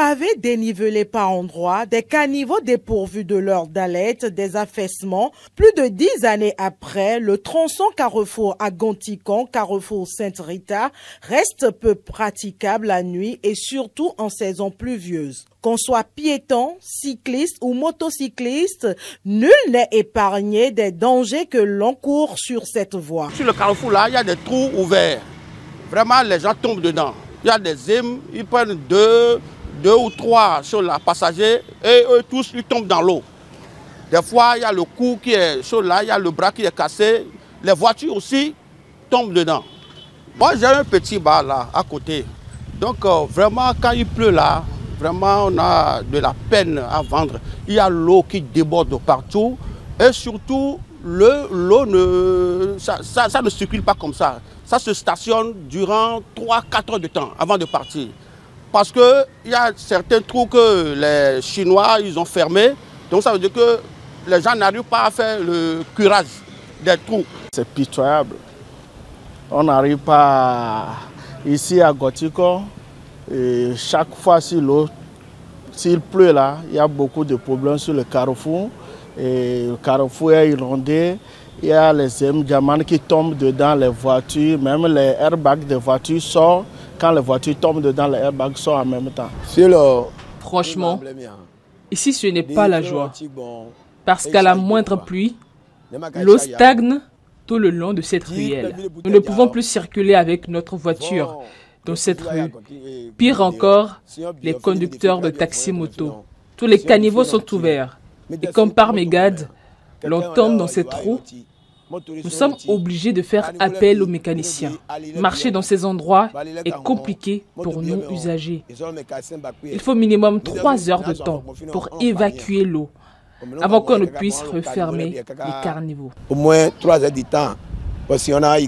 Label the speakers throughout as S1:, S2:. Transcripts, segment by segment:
S1: pavés dénivelés par endroits, des caniveaux dépourvus de leurs dallettes, des affaissements. Plus de 10 années après, le tronçon Carrefour à Gonticon, Carrefour Sainte-Rita, reste peu praticable la nuit et surtout en saison pluvieuse. Qu'on soit piéton, cycliste ou motocycliste, nul n'est épargné des dangers que l'on court sur cette voie.
S2: Sur le carrefour là, il y a des trous ouverts. Vraiment, les gens tombent dedans. Il y a des zimes, ils prennent deux ou trois sur la passager et eux tous ils tombent dans l'eau. Des fois, il y a le cou qui est chaud là, il y a le bras qui est cassé. Les voitures aussi tombent dedans. Moi, j'ai un petit bar là, à côté. Donc, vraiment, quand il pleut là, vraiment, on a de la peine à vendre. Il y a l'eau qui déborde de partout. Et surtout, l'eau ça ne circule pas comme ça. Ça se stationne durant 3-4 heures de temps avant de partir. Parce qu'il y a certains trous que les Chinois ils ont fermés. Donc ça veut dire que les gens n'arrivent pas à faire le curage des trous.
S3: C'est pitoyable. On n'arrive pas ici à Gonticon. Et chaque fois s'il pleut là, il y a beaucoup de problèmes sur le carrefour. Et le carrefour est inondé. Il y a les diamants qui tombent dedans les voitures. Même les airbags des voitures sortent. Quand les voitures tombent dedans, les airbags sortent en même temps.
S4: Franchement, ici ce n'est pas la joie. Parce qu'à la moindre pluie, l'eau stagne tout le long de cette ruelle. Nous ne pouvons plus circuler avec notre voiture dans cette rue. Pire encore, les conducteurs de taxi-moto. Tous les caniveaux sont ouverts. Et comme par mégarde, l'on tombe dans ces trous. Nous sommes obligés de faire appel aux mécaniciens. Marcher dans ces endroits est compliqué pour nous usagers. Il faut minimum 3 heures de temps pour évacuer l'eau avant qu'on ne puisse refermer les caniveaux.
S5: Au moins 3 heures de temps, parce qu'on a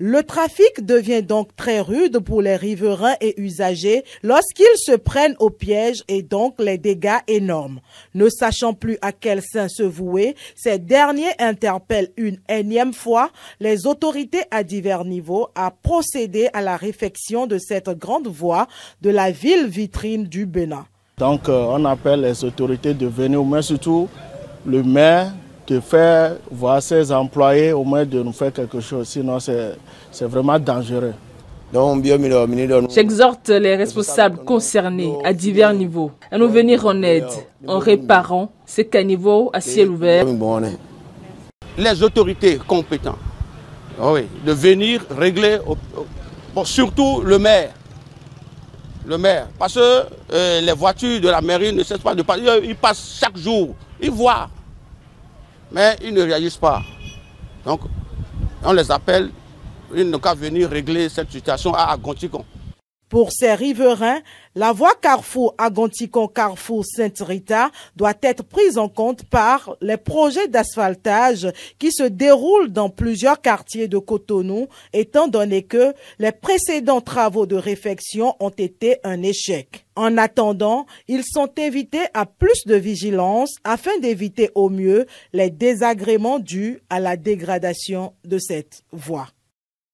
S1: Le trafic devient donc très rude pour les riverains et usagers lorsqu'ils se prennent au piège et donc les dégâts énormes. Ne sachant plus à quel saint se vouer, ces derniers interpellent une énième fois les autorités à divers niveaux à procéder à la réfection de cette grande voie de la ville vitrine du Bénin.
S3: Donc on appelle les autorités de venir, mais surtout le maire, de faire voir ses employés au moins de nous faire quelque chose, sinon c'est vraiment dangereux.
S4: J'exhorte les responsables concernés à divers niveaux à nous venir en aide en réparant ces caniveaux à ciel ouvert.
S2: Les autorités compétentes, oui, de venir régler, surtout le maire. Parce que les voitures de la mairie ne cessent pas de passer, ils passent chaque jour, ils voient. Mais ils ne réagissent pas. Donc, on les appelle, ils n'ont qu'à venir régler cette situation à Gonticon.
S1: Pour ces riverains, la voie Carrefour à Gonticon, Carrefour Sainte-Rita doit être prise en compte par les projets d'asphaltage qui se déroulent dans plusieurs quartiers de Cotonou, étant donné que les précédents travaux de réfection ont été un échec. En attendant, ils sont invités à plus de vigilance afin d'éviter au mieux les désagréments dus à la dégradation de cette voie.